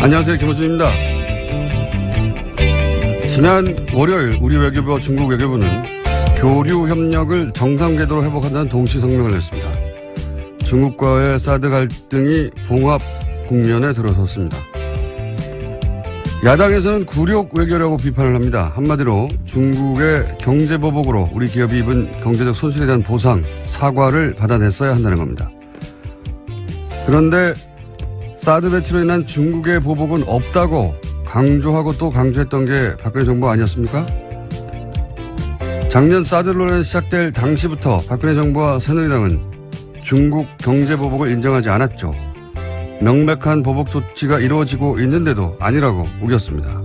안녕하세요. 김호준입니다. 지난 월요일 우리 외교부와 중국 외교부는 교류 협력을 정상 궤도로 회복한다는 동시 성명을 냈습니다. 중국과의 사드 갈등이 봉합 국면에 들어섰습니다. 야당에서는 굴욕 외교라고 비판을 합니다. 한마디로 중국의 경제보복으로 우리 기업이 입은 경제적 손실에 대한 보상, 사과를 받아냈어야 한다는 겁니다. 그런데 사드 배치로 인한 중국의 보복은 없다고 강조하고 또 강조했던 게 박근혜 정부 아니었습니까? 작년 사드 논란이 시작될 당시부터 박근혜 정부와 새누리당은 중국 경제보복을 인정하지 않았죠. 명백한 보복 조치가 이루어지고 있는데도 아니라고 우겼습니다.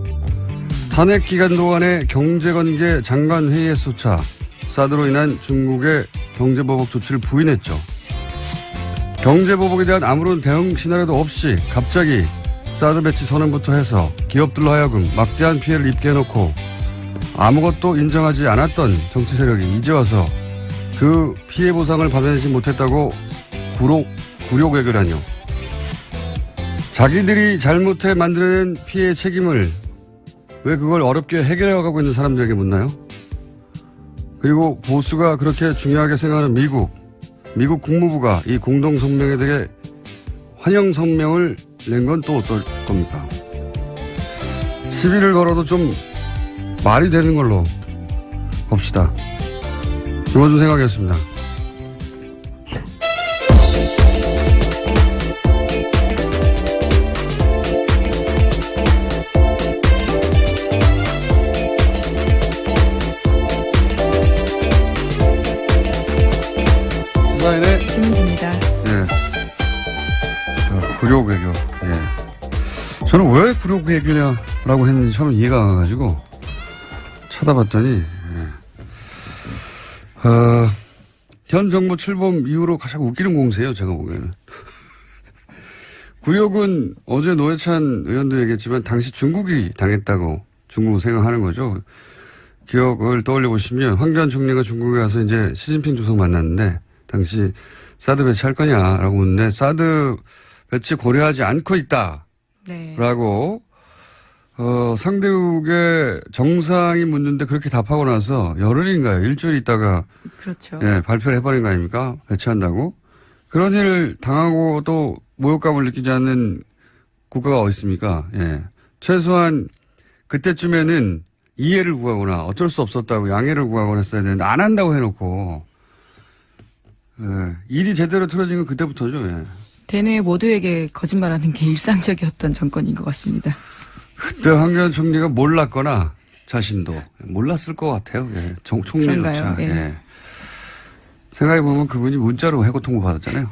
탄핵 기간 동안의 경제관계 장관회의에서조차 사드로 인한 중국의 경제보복 조치를 부인했죠. 경제보복에 대한 아무런 대응 시나리오도 없이 갑자기 사드 배치 선언부터 해서 기업들로 하여금 막대한 피해를 입게 해놓고 아무것도 인정하지 않았던 정치 세력이 이제 와서 그 피해 보상을 받아내지 못했다고 굴욕 외교라뇨. 자기들이 잘못해 만들어낸 피해의 책임을 왜 그걸 어렵게 해결해가고 있는 사람들에게 묻나요? 그리고 보수가 그렇게 중요하게 생각하는 미국 국무부가 이 공동성명에 대해 환영 성명을 낸 건 또 어떨 겁니까? 시비를 걸어도 좀 말이 되는 걸로 봅시다. 김어준 생각이었습니다. 시사인의 김은지입니다. 네. 굴욕 외교. 예. 저는 왜 굴욕 외교냐라고 했는지 처음 이해가 안 가가지고 찾아봤더니, 현 정부 출범 이후로 가장 웃기는 공세예요, 제가 보기에는. 굴욕은 어제 노회찬 의원도 얘기했지만 당시 중국이 당했다고 중국은 생각하는 거죠. 기억을 떠올려 보시면 황교안 총리가 중국에 가서 이제 시진핑 주석 만났는데 당시 사드 배치할 거냐라고 묻는데 사드 배치 고려하지 않고 있다라고 상대국의 정상이 묻는데 그렇게 답하고 나서 열흘인가요? 일주일 있다가 그렇죠. 예, 발표를 해버린 거 아닙니까? 배치한다고. 그런 일을 당하고 또 모욕감을 느끼지 않는 국가가 어디 있습니까? 예. 최소한 그때쯤에는 이해를 구하거나 어쩔 수 없었다고 양해를 구하거나 했어야 되는데 안 한다고 해놓고 예, 일이 제대로 틀어진 건 그때부터죠. 예. 대내 모두에게 거짓말하는 게 일상적이었던 정권인 것 같습니다. 그때 황교안 총리가 몰랐거나 자신도 몰랐을 것 같아요. 예. 총리조차. 예. 예. 생각해보면 그분이 문자로 해고 통보 받았잖아요.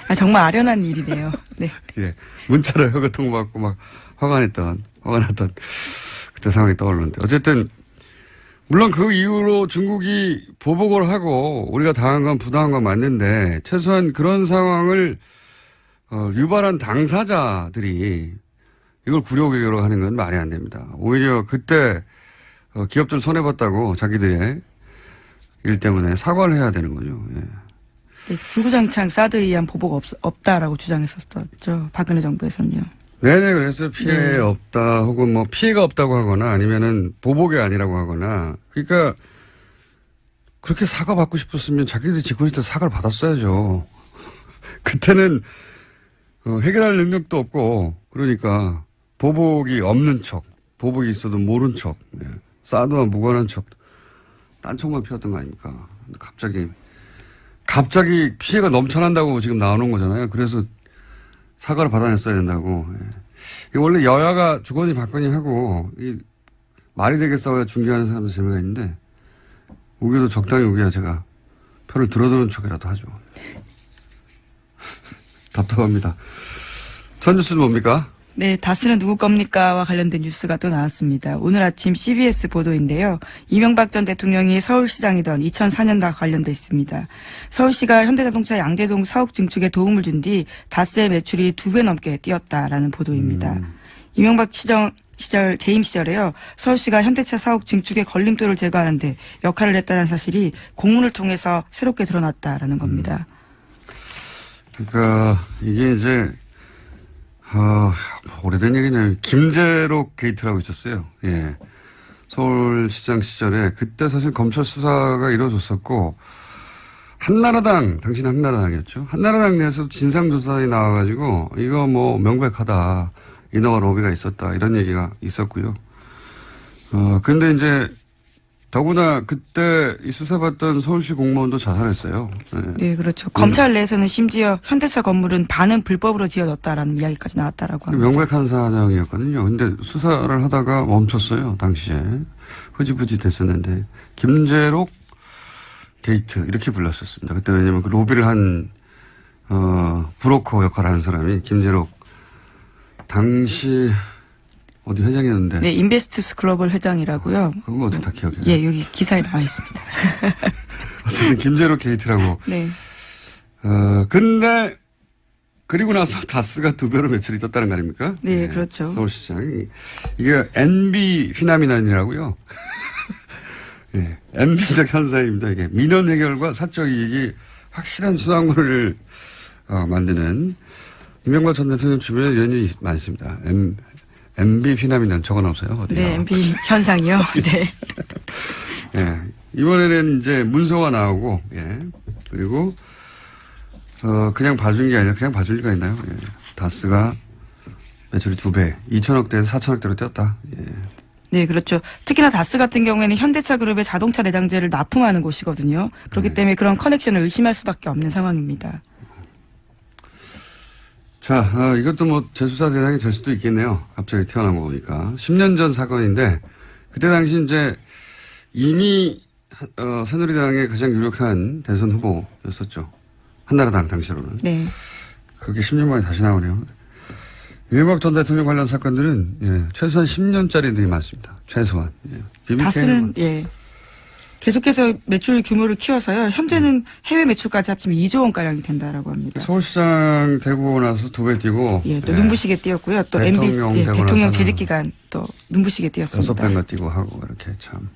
아, 정말 아련한 일이네요. 네. 예. 문자로 해고 통보 받고 막 화가 났던 그때 상황이 떠오르는데. 어쨌든, 물론 그 이후로 중국이 보복을 하고 우리가 당한 건 부당한 건 맞는데 최소한 그런 상황을 유발한 당사자들이 이걸 굴욕 외교로 하는 건 말이 안 됩니다. 오히려 그때 기업들 손해봤다고 자기들의 일 때문에 사과를 해야 되는 거죠. 예. 네, 주구장창 사드에 의한 보복 없다라고 주장했었죠. 박근혜 정부에서는요. 네네, 그래서 피해 없다 혹은 뭐 피해가 없다고 하거나 아니면은 보복이 아니라고 하거나 그러니까 그렇게 사과받고 싶었으면 자기들이 집권일 때 사과를 받았어야죠. 그때는 해결할 능력도 없고 그러니까 보복이 없는 척, 보복이 있어도 모른 척, 예. 사드와 무관한 척, 딴청만 피웠던 거 아닙니까? 갑자기 피해가 넘쳐난다고 지금 나오는 거잖아요. 그래서 사과를 받아냈어야 된다고. 예. 원래 여야가 주거니 받거니 하고 말이 되게 싸워야 중계하는 사람들 재미가 있는데 우기도 적당히 우기야 제가 표를 들어주는 척이라도 하죠. 답답합니다. 첫 뉴스는 뭡니까? 네, 다스는 누구 겁니까와 관련된 뉴스가 또 나왔습니다. 오늘 아침 CBS 보도인데요. 이명박 전 대통령이 서울시장이던 2004년과 관련돼 있습니다. 서울시가 현대자동차 양대동 사업 증축에 도움을 준 뒤 다스의 매출이 2배 넘게 뛰었다라는 보도입니다. 이명박 시절 재임 시절에요. 서울시가 현대차 사업 증축의 걸림돌을 제거하는 데 역할을 했다는 사실이 공문을 통해서 새롭게 드러났다라는 겁니다. 그러니까 이게 이제 오래된 얘기는 김재록 게이트라고 있었어요. 예. 서울시장 시절에 그때 사실 검찰 수사가 이루어졌었고 한나라당, 당신은 한나라당이었죠. 한나라당 내에서 진상조사에 나와가지고 이거 뭐 명백하다. 인허가 로비가 있었다. 이런 얘기가 있었고요. 근데 이제 더구나 그때 이 수사받던 서울시 공무원도 자살했어요. 네, 그렇죠. 검찰 내에서는 심지어 현대차 건물은 반은 불법으로 지어졌다라는 이야기까지 나왔다라고 합니다. 명백한 사정이었거든요. 근데 수사를 하다가 멈췄어요. 당시에. 흐지부지 됐었는데 김재록 게이트 이렇게 불렀었습니다. 그때 왜냐면 그 로비를 한 브로커 역할을 하는 사람이 김재록 당시 어디 회장이었는데. 네, 인베스투스 글로벌 회장이라고요. 그거 어떻게 다 기억해요? 예, 여기 기사에 나와 있습니다. 어쨌든 김재록 게이트라고. 네. 근데 그리고 나서 다스가 2배로 매출이 떴다는 거 아닙니까? 네, 그렇죠. 서울시장. 이게 NB 피나미난이라고요. 예, NB적 현상입니다. 이게 민원 해결과 사적 이익이 확실한 수당물을 만드는 이명박 전 대통령 주변에 연연이 많습니다. MB 피나미난 적어놓으세요. 어디요? 네, MB 현상이요. 네. 예. 이번에는 이제 문서가 나오고, 예. 그리고, 그냥 봐준 게 아니라 그냥 봐줄 리가 있나요? 예. 다스가 매출이 2배, 2천억대에서 4천억대로 뛰었다. 예. 네, 그렇죠. 특히나 다스 같은 경우에는 현대차 그룹의 자동차 내장재를 납품하는 곳이거든요. 그렇기 때문에 그런 커넥션을 의심할 수밖에 없는 상황입니다. 자, 이것도 뭐 재수사 대상이 될 수도 있겠네요. 갑자기 태어난 거 보니까. 10년 전 사건인데, 그때 당시 이제 이미, 새누리당의 가장 유력한 대선 후보였었죠. 한나라당 당시로는. 네. 그게 10년 만에 다시 나오네요. 이명박 전 대통령 관련 사건들은, 예, 최소한 10년짜리들이 많습니다. 최소한. 예. 다스는, 예. 계속해서 매출 규모를 키워서요. 현재는 해외 매출까지 합치면 2조 원가량이 된다라고 합니다. 서울시장 되고 나서 2배 뛰고. 예, 또 눈부시게 뛰었고요. 또 대통령 MB, 되고 대통령 나서는 재직 기간 또 눈부시게 뛰었습니다. 6배가 뛰고 하고 이렇게 참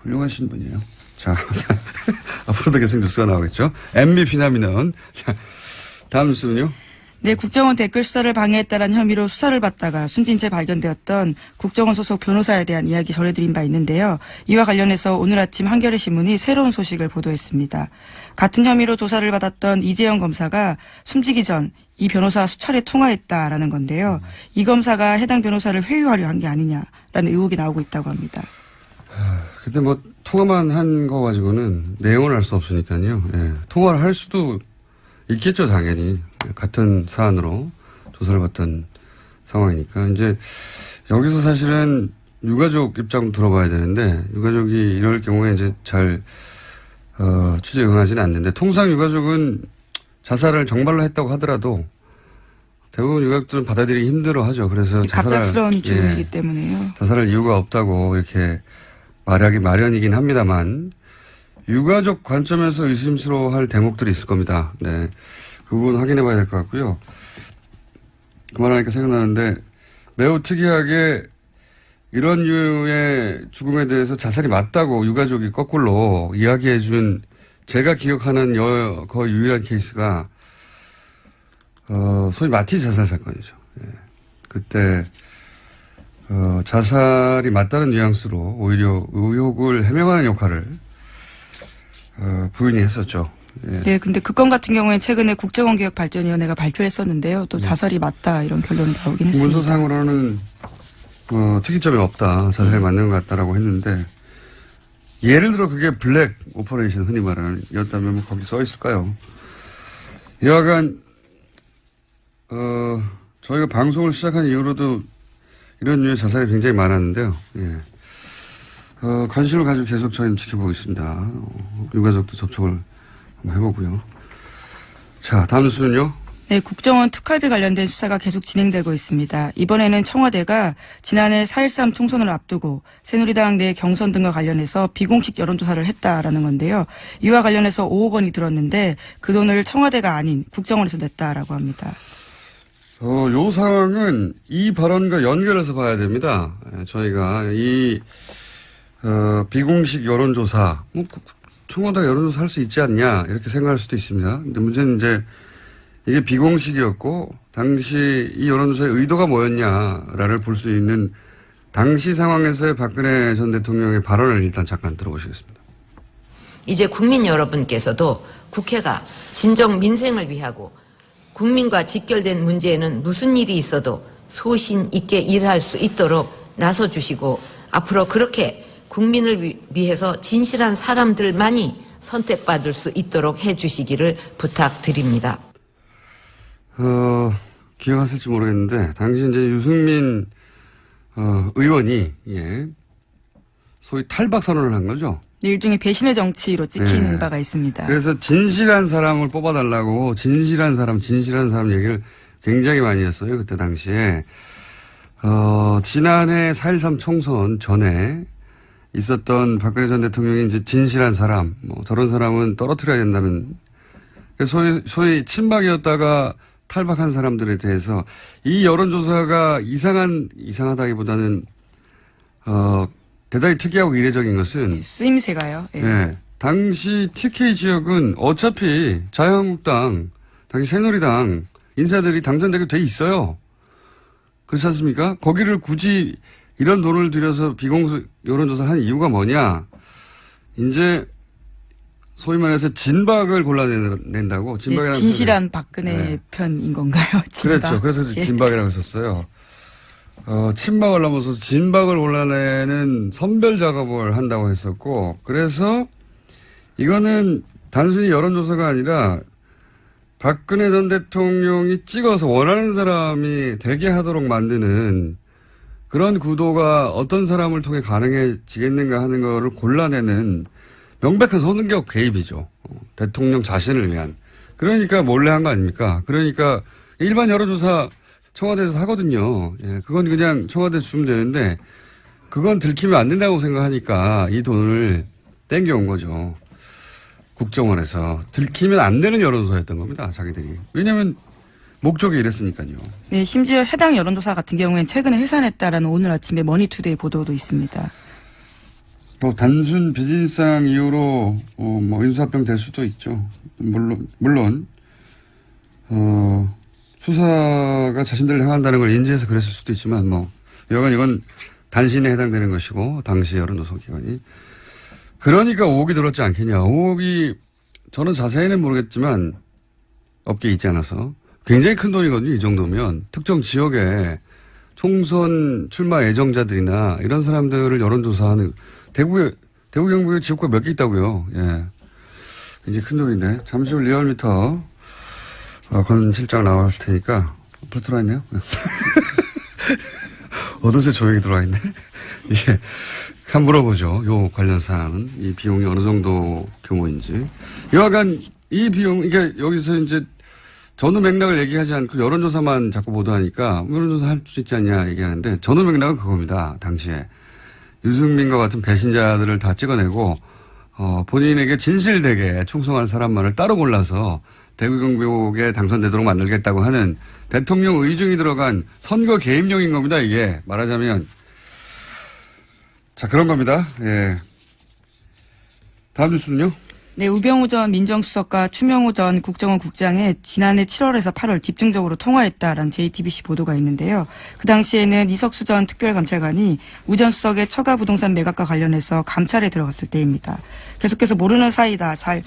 훌륭하신 분이에요. 자, 앞으로도 계속 뉴스가 나오겠죠. MB 피나미는. 자, 다음 뉴스는요. 네, 국정원 댓글 수사를 방해했다는 혐의로 수사를 받다가 숨진 채 발견되었던 국정원 소속 변호사에 대한 이야기 전해드린 바 있는데요. 이와 관련해서 오늘 아침 한겨레 신문이 새로운 소식을 보도했습니다. 같은 혐의로 조사를 받았던 이재영 검사가 숨지기 전 이 변호사와 수차례 통화했다라는 건데요. 이 검사가 해당 변호사를 회유하려 한 게 아니냐라는 의혹이 나오고 있다고 합니다. 근데 뭐 통화만 한 거 가지고는 내용을 알 수 없으니까요. 예, 통화를 할 수도 있겠죠, 당연히. 같은 사안으로 조사를 받던 상황이니까. 이제 여기서 사실은 유가족 입장도 들어봐야 되는데, 유가족이 이럴 경우에 이제 잘, 취재에 응하지는 않는데, 통상 유가족은 자살을 정말로 했다고 하더라도 대부분 유가족들은 받아들이기 힘들어 하죠. 그래서 갑작스러운 죽음이기 때문에요. 자살할 이유가 없다고 이렇게 말하기 마련이긴 합니다만, 유가족 관점에서 의심스러워할 대목들이 있을 겁니다. 네. 그 부분 확인해 봐야 될 것 같고요. 그만하니까 생각나는데 매우 특이하게 이런 류의 죽음에 대해서 자살이 맞다고 유가족이 거꾸로 이야기해 준 제가 기억하는 거의 유일한 케이스가 소위 마티 자살 사건이죠. 예. 그때 자살이 맞다는 뉘앙스로 오히려 의혹을 해명하는 역할을 부인이 했었죠. 예. 네, 근데 그 건 같은 경우에는 최근에 국정원개혁발전위원회가 발표했었는데요. 또 자살이 맞다 이런 결론이 나오긴 했습니다. 문서상으로는 특이점이 없다. 자살이 맞는 것 같다라고 했는데 예를 들어 그게 블랙 오퍼레이션 흔히 말하는 이었다면 뭐 거기 써 있을까요? 여하간 저희가 방송을 시작한 이후로도 이런 류의 자살이 굉장히 많았는데요. 예. 관심을 가지고 계속 저희는 지켜보고 있습니다. 유가족도 접촉을 한번 해보고요. 자, 다음 뉴스는요. 네, 국정원 특활비 관련된 수사가 계속 진행되고 있습니다. 이번에는 청와대가 지난해 4.13 총선을 앞두고 새누리당 내 경선 등과 관련해서 비공식 여론조사를 했다라는 건데요. 이와 관련해서 5억 원이 들었는데 그 돈을 청와대가 아닌 국정원에서 냈다라고 합니다. 요 상황은 이 발언과 연결해서 봐야 됩니다. 저희가 이 비공식 여론조사, 뭐 청와대가 여론조사 할 수 있지 않냐 이렇게 생각할 수도 있습니다. 근데 문제는 이제 이게 비공식이었고 당시 이 여론조사의 의도가 뭐였냐를 볼 수 있는 당시 상황에서의 박근혜 전 대통령의 발언을 일단 잠깐 들어보시겠습니다. 이제 국민 여러분께서도 국회가 진정 민생을 위하고 국민과 직결된 문제에는 무슨 일이 있어도 소신 있게 일할 수 있도록 나서주시고 앞으로 그렇게 국민을 위해서 진실한 사람들만이 선택받을 수 있도록 해주시기를 부탁드립니다. 기억하실지 모르겠는데 당시 이제 유승민 의원이 소위 탈박 선언을 한 거죠. 일종의 배신의 정치로 찍힌 네. 바가 있습니다. 그래서 진실한 사람을 뽑아달라고 진실한 사람 얘기를 굉장히 많이 했어요. 그때 당시에. 지난해 4.13 총선 전에 있었던 박근혜 전 대통령이 이제 진실한 사람, 저런 사람은 떨어뜨려야 된다면, 소위 친박이었다가 탈박한 사람들에 대해서 이 여론조사가 이상하다기보다는, 대단히 특이하고 이례적인 것은 쓰임새가요. 예. 네. 당시 TK 지역은 어차피 자유한국당, 당시 새누리당 인사들이 당선되게 돼 있어요. 그렇지 않습니까? 거기를 굳이 이런 돈을 들여서 비공식 여론조사를 한 이유가 뭐냐? 이제 소위 말해서 진박을 골라낸다고. 네, 진실한 박근혜 편인 건가요? 진박? 그렇죠. 그래서 진박이라고 했었어요. 친박을 넘어서서 진박을 골라내는 선별 작업을 한다고 했었고, 그래서 이거는 단순히 여론조사가 아니라 박근혜 전 대통령이 찍어서 원하는 사람이 되게 하도록 만드는 그런 구도가 어떤 사람을 통해 가능해지겠는가 하는 거를 골라내는 명백한 선거 개입이죠. 대통령 자신을 위한. 그러니까 몰래 한 거 아닙니까? 그러니까 일반 여론조사 청와대에서 하거든요. 예, 그건 그냥 청와대에 주면 되는데 그건 들키면 안 된다고 생각하니까 이 돈을 땡겨온 거죠. 국정원에서. 들키면 안 되는 여론조사였던 겁니다. 자기들이. 왜냐하면 목적이 이랬으니까요. 네, 심지어 해당 여론조사 같은 경우에는 최근에 해산했다라는 오늘 아침에 머니투데이 보도도 있습니다. 단순 비즈니스상 이유로 인수합병 될 수도 있죠. 물론 수사가 자신들을 향한다는 걸 인지해서 그랬을 수도 있지만 여간 이건 단신에 해당되는 것이고 당시 여론조사 기관이. 그러니까 5억이 들었지 않겠냐. 5억이 저는 자세히는 모르겠지만 업계에 있지 않아서 굉장히 큰 돈이거든요. 이 정도면. 특정 지역에 총선 출마 예정자들이나 이런 사람들을 여론조사하는 대구 경북에 지역구가 몇 개 있다고요. 예. 굉장히 큰 돈인데. 잠시 후 리얼미터 권 실장 나올 테니까 벌써 들어와 있네요. 어느새 조용히 들어와 있네. 예. 한번 물어보죠. 요 관련 사항은. 이 비용이 어느 정도 규모인지. 여하간 이 비용, 이게 여기서 이제 전후 맥락을 얘기하지 않고 여론조사만 자꾸 보도하니까 여론조사 할 수 있지 않냐 얘기하는데 전후 맥락은 그겁니다. 당시에. 유승민과 같은 배신자들을 다 찍어내고, 본인에게 진실되게 충성한 사람만을 따로 골라서 대구 경북에 당선되도록 만들겠다고 하는 대통령 의중이 들어간 선거 개입용인 겁니다. 이게 말하자면. 자, 그런 겁니다. 예. 다음 뉴스는요? 네, 우병우 전 민정수석과 추명호 전 국정원 국장이 지난해 7월에서 8월 집중적으로 통화했다라는 JTBC 보도가 있는데요. 그 당시에는 이석수 전 특별감찰관이 우 전 수석의 처가 부동산 매각과 관련해서 감찰에 들어갔을 때입니다. 계속해서 모르는 사이다, 잘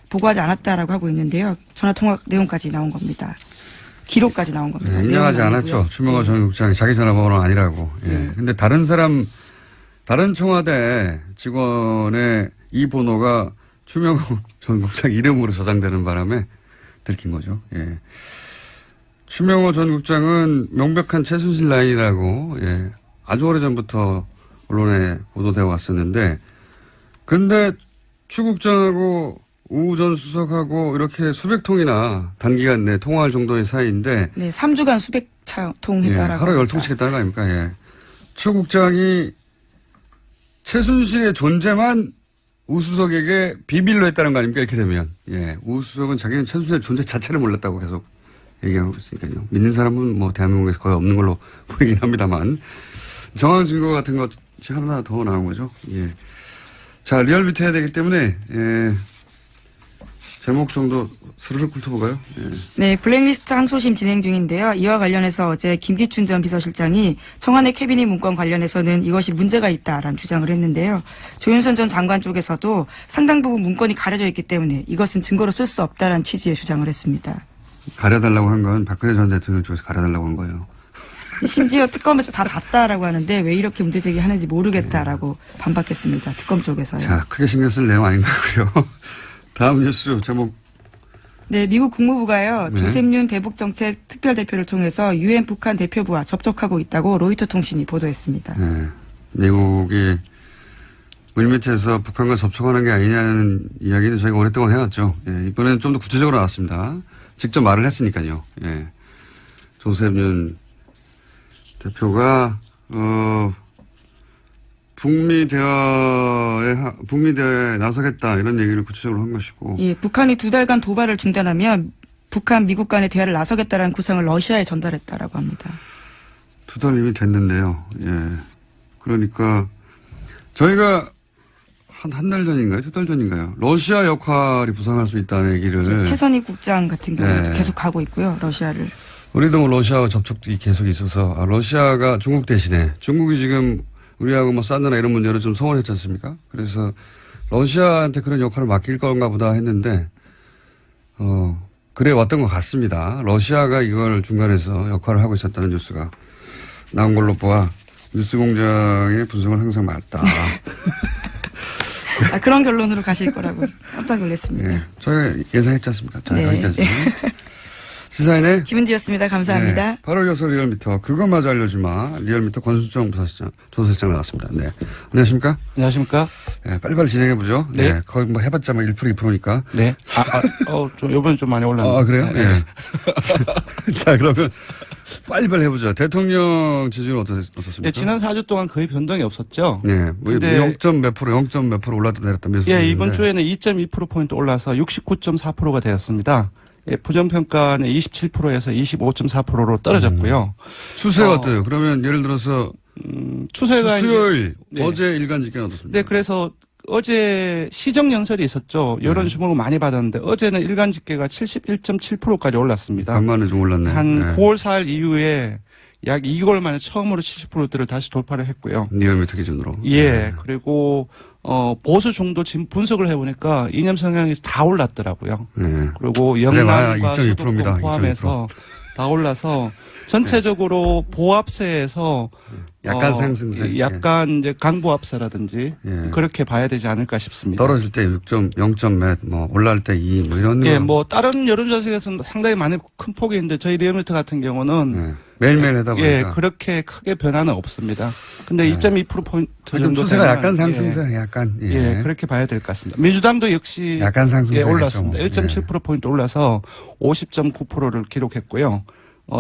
보고하지 않았다라고 하고 있는데요. 전화통화 내용까지 나온 겁니다. 기록까지 나온 겁니다. 네, 인정하지 않았죠. 추명호 전 국장이 자기 전화번호는 아니라고. 예. 근데 다른 청와대 직원의 이 번호가 추명호 전 국장 이름으로 저장되는 바람에 들킨 거죠. 예. 추명호 전 국장은 명백한 최순실 라인이라고, 아주 오래전부터 언론에 보도되어 왔었는데, 근데 추 국장하고 우 전 수석하고 이렇게 수백 통이나 단기간 내에 통화할 정도의 사이인데. 네, 3주간 수백 통 했다라고. 하루 10통씩 했다는 거 아닙니까? 예. 추 국장이 최순실의 존재만 우 수석에게 비밀로 했다는 거 아닙니까? 이렇게 되면. 예. 우 수석은 자기는 최순실의 존재 자체를 몰랐다고 계속 얘기하고 있으니까요. 믿는 사람은 대한민국에서 거의 없는 걸로 보이긴 합니다만. 정황 증거 같은 것이 하나 더 나온 거죠. 예. 자, 리얼미터 해야 되기 때문에, 제목 정도 스르륵 훑어볼까요? 예. 네, 블랙리스트 항소심 진행 중인데요. 이와 관련해서 어제 김기춘 전 비서실장이 청와대 캐비닛 문건 관련해서는 이것이 문제가 있다라는 주장을 했는데요. 조윤선 전 장관 쪽에서도 상당 부분 문건이 가려져 있기 때문에 이것은 증거로 쓸 수 없다라는 취지의 주장을 했습니다. 가려달라고 한 건 박근혜 전 대통령 쪽에서 가려달라고 한 거예요. 심지어 특검에서 다 봤다라고 하는데 왜 이렇게 문제 제기하는지 모르겠다라고 반박했습니다. 특검 쪽에서요. 자, 크게 신경 쓸 내용 아닌 거고요. 다음 뉴스 제목. 네, 미국 국무부가요. 네. 조셉윤 대북정책 특별대표를 통해서 유엔 북한 대표부와 접촉하고 있다고 로이터 통신이 보도했습니다. 네, 미국이 물밑에서 북한과 접촉하는 게 아니냐는 이야기는 저희가 오랫동안 해왔죠. 예, 이번에는 좀 더 구체적으로 나왔습니다. 직접 말을 했으니까요. 예. 조셉윤 대표가 북미 대화에 나서겠다 이런 얘기를 구체적으로 한 것이고. 예, 북한이 2달간 도발을 중단하면 북한 미국 간의 대화를 나서겠다라는 구상을 러시아에 전달했다라고 합니다. 2달 이미 됐는데요. 예. 그러니까 저희가 한 달 전인가요? 2달 전인가요? 러시아 역할이 부상할 수 있다는 얘기를. 최선희 국장 같은 경우도 네. 계속 가고 있고요. 러시아를. 우리도 뭐 러시아와 접촉도 계속 있어서 러시아가 중국 대신에 중국이 지금 우리하고 뭐 사드나 이런 문제로 좀 소홀했지 않습니까? 그래서 러시아한테 그런 역할을 맡길 건가 보다 했는데 그래 왔던 것 같습니다. 러시아가 이걸 중간에서 역할을 하고 있었다는 뉴스가 나온 걸로 보아 뉴스공장의 분석은 항상 맞다. 아, 그런 결론으로 가실 거라고 깜짝 놀랐습니다. 예, 저희가 예상했지 않습니까? 자, 네. 여기까지. 시사인의 김은지였습니다. 감사합니다. 네, 8월 6일 리얼미터 그것마저 알려주마 리얼미터 권순정 조사실장 나왔습니다. 네, 안녕하십니까? 안녕하십니까? 네, 빨리빨리 진행해보죠. 네. 네, 거의 뭐 해봤자 뭐 1% 2%니까. 네. 좀, 요번에 좀 많이 올랐네요. 아, 그래요? 예. 네. 자, 그러면 빨리빨리 해보죠. 대통령 지지율 어떻습니까? 예, 지난 4주 동안 거의 변동이 없었죠. 네. 뭐 근데 0점 몇 프로 올랐다 내렸다 몇 예, 이번 주에는 2.2%포인트 올라서 69.4%가 되었습니다. 예, 부정평가는 27%에서 25.4%로 떨어졌고요. 추세가 어때요? 그러면 예를 들어서 추세가 수요일 네. 어제 일간 집계는 어떻습니까? 네, 그래서 어제 시정연설이 있었죠. 여론 주목을 많이 받았는데 어제는 일간 집계가 71.7%까지 올랐습니다. 반만에 좀 올랐네. 한 네. 9월 4일 이후에 약 2개월 만에 처음으로 70%대를 다시 돌파를 했고요. 리얼미터 기준으로. 예, 네. 그리고 보수 중도 지금 분석을 해보니까 이념 성향이 다 올랐더라고요. 네. 그리고 그래봐야 영남과 2.2%입니다. 수도권 포함해서 다 올라서 전체적으로 보합세에서 약간 상승세. 약간 이제 강보합세라든지 예. 그렇게 봐야 되지 않을까 싶습니다. 떨어질 때 0점 몇, 뭐 올라갈 때 2, 뭐 이런. 예, 거. 뭐 다른 여론조사에서는 상당히 많은 큰 폭이 있는데 저희 리얼미터 같은 경우는 네. 매일매일 하다 보니까. 예, 그렇게 크게 변화는 없습니다. 근데 2.2%포인트 하여튼 정도 추세가 되면, 약간 상승세, 예, 약간. 예. 예, 그렇게 봐야 될 것 같습니다. 민주당도 역시 약간 상승세. 예, 올랐습니다. 뭐. 1.7%포인트 올라서 50.9%를 기록했고요.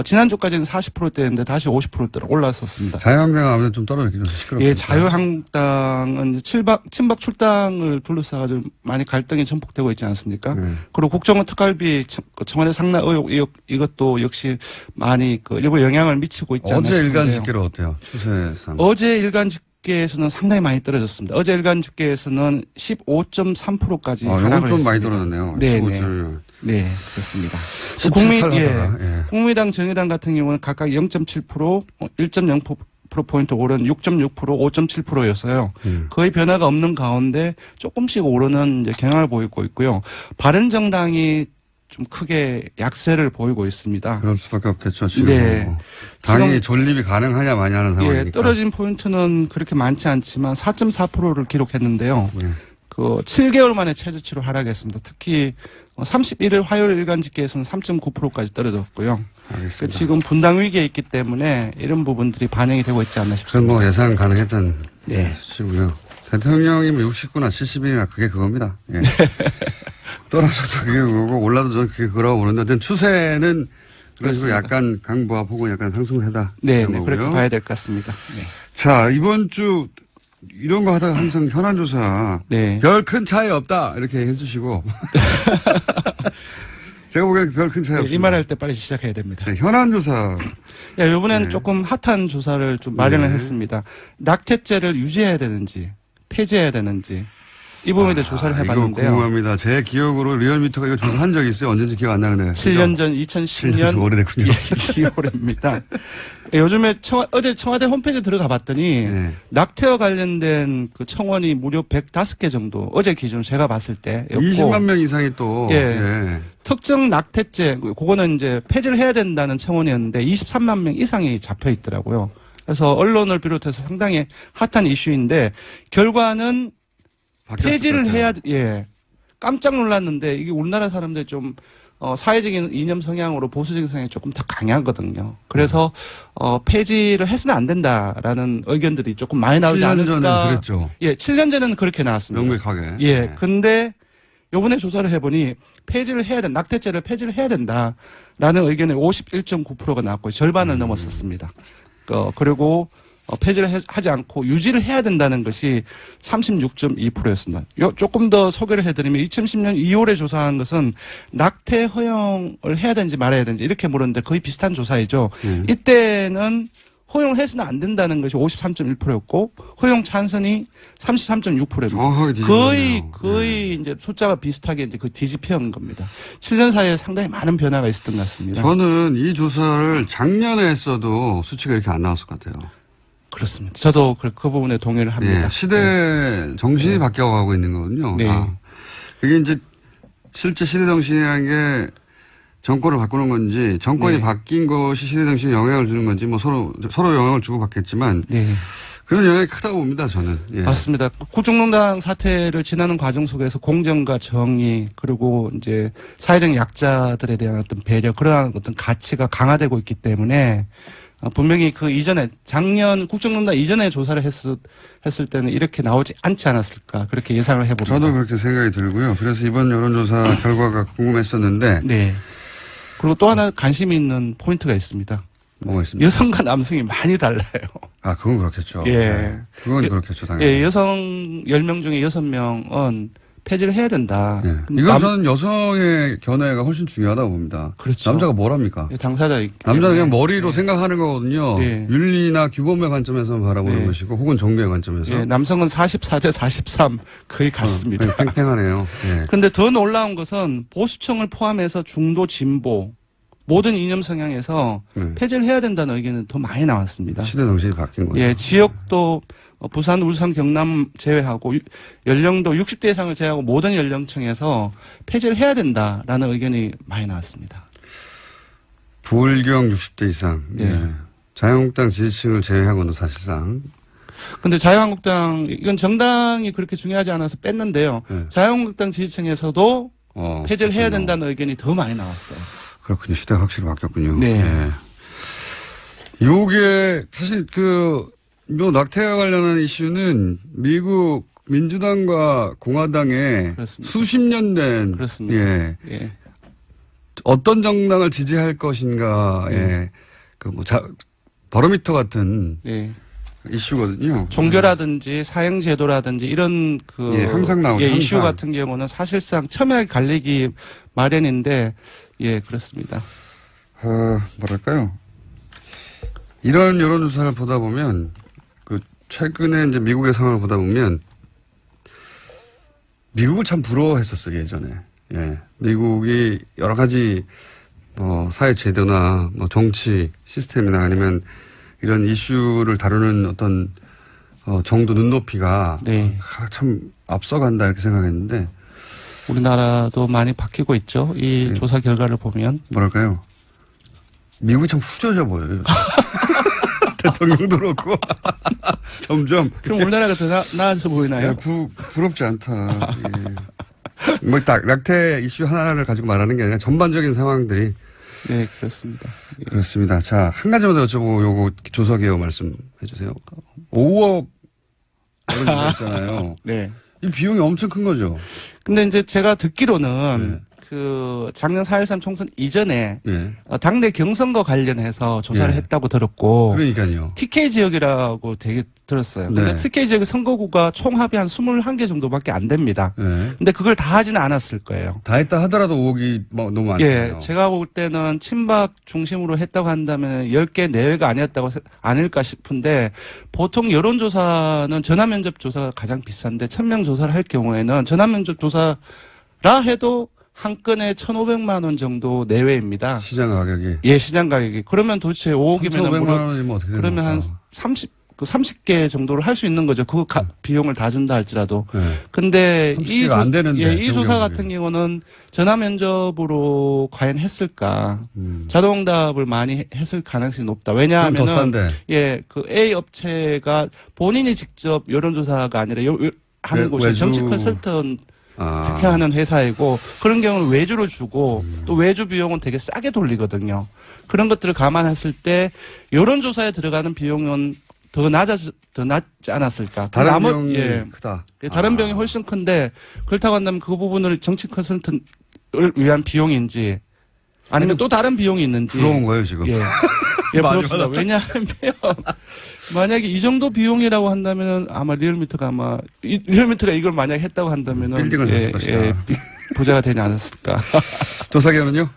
지난주까지는 40%대였는데 다시 50%대로 올랐었습니다. 자유한국당 아무래도 좀 떨어졌긴 좀 시끄럽죠. 예, 자유한국당은 친박 출당을 둘러싸가지고 많이 갈등이 전폭되고 있지 않습니까? 그리고 국정원 특활비 청와대 상납 의혹 이것도 역시 많이 일부 영향을 미치고 있지 않나 어제 싶은데요. 일간 집계로 어때요? 추세상. 어제 일간 집계에서는 상당히 많이 떨어졌습니다. 어제 일간 집계에서는 15.3%까지 이건 하락을 좀 했습니다. 많이 떨어졌네요. 네, 15점. 네, 그렇습니다. 17, 국민, 8 예, 하다가, 예. 국민의당, 정의당 같은 경우는 각각 0.7%, 1.0%포인트 오른 6.6%, 5.7%였어요. 거의 변화가 없는 가운데 조금씩 오르는 이제 경향을 보이고 있고요. 바른정당이 좀 크게 약세를 보이고 있습니다. 그럴 수밖에 없겠죠. 지금. 네. 뭐. 당이 지금- 존립이 가능하냐 마냐 하는 상황이니까. 예, 떨어진 포인트는 그렇게 많지 않지만 4.4%를 기록했는데요. 네. 7개월 만에 최저치로 하락했습니다. 특히 31일 화요일 일간 집계에서는 3.9%까지 떨어졌고요. 알겠습니다. 지금 분당 위기에 있기 때문에 이런 부분들이 반영이 되고 있지 않나 그건 싶습니다. 뭐 예상 가능했던 네. 수치고요. 대통령이 뭐 60구나 70이나 그게 그겁니다. 예. 떨어져도 그게 그거고 올라도 저는 그게 그거라고 보는데 하여튼 추세는 그런 식으로 그렇습니다. 약간 강보합 혹은 약간 상승세다. 네, 그런 네, 거고요. 그렇게 봐야 될 것 같습니다. 네. 자, 이번 주 이런 거 하다가 항상 현안조사 네. 별 큰 차이 없다 이렇게 해주시고 제가 보기에는 별 큰 차이 없다. 이 말할 때 빨리 시작해야 됩니다. 네, 현안조사 야, 이번에는 네. 조금 핫한 조사를 좀 마련을 네. 했습니다. 낙태죄를 유지해야 되는지 폐지해야 되는지 이 부분에 대해 조사를 해봤는데요. 이거 궁금합니다. 제 기억으로 리얼미터가 이거 조사한 적이 있어요. 언제인지 기억 안 나는데. 7년 전 2010년 7년 오래됐군요. 2월입니다. 요즘에 어제 청와대 홈페이지 들어가 봤더니 네. 낙태와 관련된 그 청원이 무려 105개 정도 어제 기준 제가 봤을 때였고 20만 명 이상이 또. 예. 예. 특정 낙태죄 그거는 이제 폐지를 해야 된다는 청원이었는데 23만 명 이상이 잡혀 있더라고요. 그래서 언론을 비롯해서 상당히 핫한 이슈인데 결과는 바뀌었을 폐지를 것 같아요. 해야 깜짝 놀랐는데 이게 우리나라 사람들이 좀 사회적인 이념 성향으로 보수적인 성향이 조금 더 강하거든요. 그래서 폐지를 해서는 안 된다라는 의견들이 조금 많이 나오지 7년 않을까. 전에는 그랬죠. 예, 7년 전에는 그렇게 나왔습니다. 명백하게. 예, 네. 근데 요번에 조사를 해보니 폐지를 해야 된다. 낙태죄를 폐지를 해야 된다라는 의견이 51.9%가 나왔고 절반을 넘었었습니다. 그리고 폐지를 하지 않고 유지를 해야 된다는 것이 36.2%였습니다. 조금 더 소개를 해드리면 2010년 2월에 조사한 것은 낙태 허용을 해야 되는지 말아야 되는지 이렇게 물었는데 거의 비슷한 조사이죠. 이때는 허용을 해서는 안 된다는 것이 53.1%였고 허용 찬성이 33.6%입니다. 정확하게 뒤집어졌네요. 거의 이제 숫자가 비슷하게 이제 그 뒤집혀온 겁니다. 7년 사이에 상당히 많은 변화가 있었던 것 같습니다. 저는 이 조사를 작년에 했어도 수치가 이렇게 안 나왔을 것 같아요. 그렇습니다. 저도 그 부분에 동의를 합니다. 예, 시대 정신이 바뀌어가고 있는 거거든요. 네. 그게 이제 실제 시대 정신이라는 게 정권을 바꾸는 건지 정권이 네. 바뀐 것이 시대 정신에 영향을 주는 건지 뭐 서로 영향을 주고 받겠지만 네. 그런 영향이 크다고 봅니다. 저는. 예. 맞습니다. 국정농단 사태를 지나는 과정 속에서 공정과 정의 그리고 이제 사회적 약자들에 대한 어떤 배려 그러한 어떤 가치가 강화되고 있기 때문에 분명히 그 이전에 작년 국정농단 이전에 조사를 했을 때는 이렇게 나오지 않지 않았을까 그렇게 예상을 해봅니다. 저도 그렇게 생각이 들고요. 그래서 이번 여론조사 결과가 궁금했었는데 네. 그리고 또 하나 관심이 있는 포인트가 있습니다. 뭐가 있습니까? 여성과 남성이 많이 달라요. 아, 그건 그렇겠죠. 예. 네. 그건 그렇겠죠, 당연히. 예, 여성 10명 중에 6명은 폐지를 해야 된다. 예. 이건 저는 여성의 견해가 훨씬 중요하다고 봅니다. 그렇죠. 남자가 뭘 합니까? 당사자이기 남자는 때문에. 그냥 머리로 생각하는 거거든요. 네. 윤리나 규범의 관점에서 바라보는 네. 것이고 혹은 정부의 관점에서. 예, 남성은 44대 43 거의 같습니다. 그냥 팽팽하네요. 예. 근데 더 놀라운 것은 보수층을 포함해서 중도 진보 모든 이념 성향에서 폐지를 해야 된다는 의견은 더 많이 나왔습니다. 시대 정신이 바뀐 거죠. 예, 지역도 부산, 울산, 경남 제외하고 연령도 60대 이상을 제외하고 모든 연령층에서 폐지를 해야 된다라는 의견이 많이 나왔습니다. 불경 60대 이상. 네. 예. 자유한국당 지지층을 제외하고는 사실상. 근데 자유한국당 이건 정당이 그렇게 중요하지 않아서 뺐는데요. 네. 자유한국당 지지층에서도 폐지를 해야 그렇군요. 된다는 의견이 더 많이 나왔어요. 그렇군요. 시대가 확실히 바뀌었군요. 네. 예. 요게 사실 요 낙태와 관련한 이슈는 미국 민주당과 공화당의 그렇습니다. 수십 년 된 그렇습니다. 예. 예. 어떤 정당을 지지할 것인가의 바로미터 같은 예. 이슈거든요. 종교라든지 사형제도라든지 이런 예, 항상 나오죠. 이슈 항상. 같은 경우는 사실상 첨예하게 갈리기 마련인데 예 그렇습니다. 뭐랄까요? 이런 여론조사를 보다 보면 최근에 이제 미국의 상황을 보다 보면 미국을 참 부러워했었어요 예전에. 예, 미국이 여러 가지 사회 제도나 정치 시스템이나 아니면 이런 이슈를 다루는 어떤 정도 눈높이가 네. 참 앞서간다 이렇게 생각했는데 우리나라도 많이 바뀌고 있죠. 이 네. 조사 결과를 보면 뭐랄까요? 미국이 참 후져져 보여요. 대통령도 그렇고 점점 그럼 우리나라가 더 나아져 보이나요? 부럽지 않다. 예. 딱 낙태 이슈 하나를 가지고 말하는 게 아니라 전반적인 상황들이 네 그렇습니다. 예. 그렇습니다. 자, 한 가지만 더 여쭤보고 요거 조사 개요 말씀해 주세요. 5억 이런 거 있잖아요. 네. 이 비용이 엄청 큰 거죠. 근데 이제 제가 듣기로는 그 작년 4.13 총선 이전에 예. 당내 경선과 관련해서 조사를 예. 했다고 들었고 그러니까요. TK 지역이라고 되게 들었어요. 근데 네. TK 지역의 선거구가 총합이 한 21개 정도밖에 안 됩니다. 예. 근데 그걸 다 하지는 않았을 거예요. 다 했다 하더라도 5억이 너무 많잖아요. 예, 제가 볼 때는 친박 중심으로 했다고 한다면 10개 내외가 아닐까 싶은데 보통 여론조사는 전화면접 조사가 가장 비싼데 1000명 조사를 할 경우에는 전화면접 조사라 해도 한 건에 1,500만 원 정도 내외입니다. 시장 가격이. 예, 시장 가격이. 그러면 도대체 5억이면 1,500만 원이면 어떻게 되는 그러면 한 겁니까? 30개 정도를 할 수 있는 거죠. 그 비용을 다 준다 할지라도. 네. 근데 30개가 안 되는데, 예, 이 조사 경우에. 같은 경우는 전화 면접으로 과연 했을까? 자동응답을 많이 했을 가능성이 높다. 그럼 더 왜냐하면은 싼데. 예, 그 A 업체가 본인이 직접 여론조사가 아니라 하는 곳이 외주. 정치 컨설턴 아. 특히 하는 회사이고 그런 경우는 외주를 주고 또 외주 비용은 되게 싸게 돌리거든요. 그런 것들을 감안했을 때 여론조사에 들어가는 비용은 더 낮지 않았을까. 다른 나머- 비용이 예. 크다. 예, 다른 비용이 훨씬 큰데 그렇다고 한다면 그 부분을 정치 컨설턴을 위한 비용인지 아니면 또 다른 비용이 있는지 부러운 거예요, 지금. 예. 예, 많이 부럽습니다. 받았다. 왜냐하면 만약에 이 정도 비용이라고 한다면 아마 리얼미터가 이걸 만약에 했다고 한다면은 빌딩을 샀을 것이다. 부자가 되지 않았을까. 조사기관은요?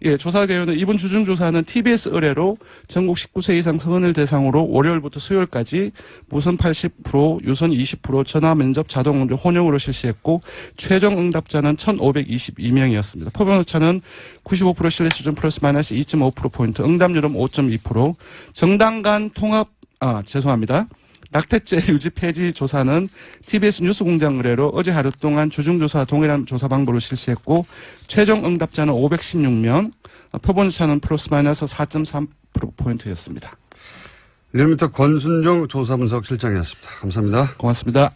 예, 조사 개요는 이번 주중 조사는 TBS 의뢰로 전국 19세 이상 성인을 대상으로 월요일부터 수요일까지 무선 80%, 유선 20%, 전화 면접 자동 응답 혼용으로 실시했고 최종 응답자는 1,522명이었습니다. 표본 오차는 95% 신뢰 수준 플러스 마이너스 2.5%포인트, 응답률은 5.2%, 정당 간 통합 죄송합니다. 낙태죄 유지 폐지 조사는 TBS 뉴스공장 의뢰로 어제 하루 동안 주중조사 동일한 조사 방법으로 실시했고 최종 응답자는 516명, 표본차는 플러스 마이너스 4.3%포인트였습니다. 리얼미터 권순정 조사분석 실장이었습니다. 감사합니다. 고맙습니다.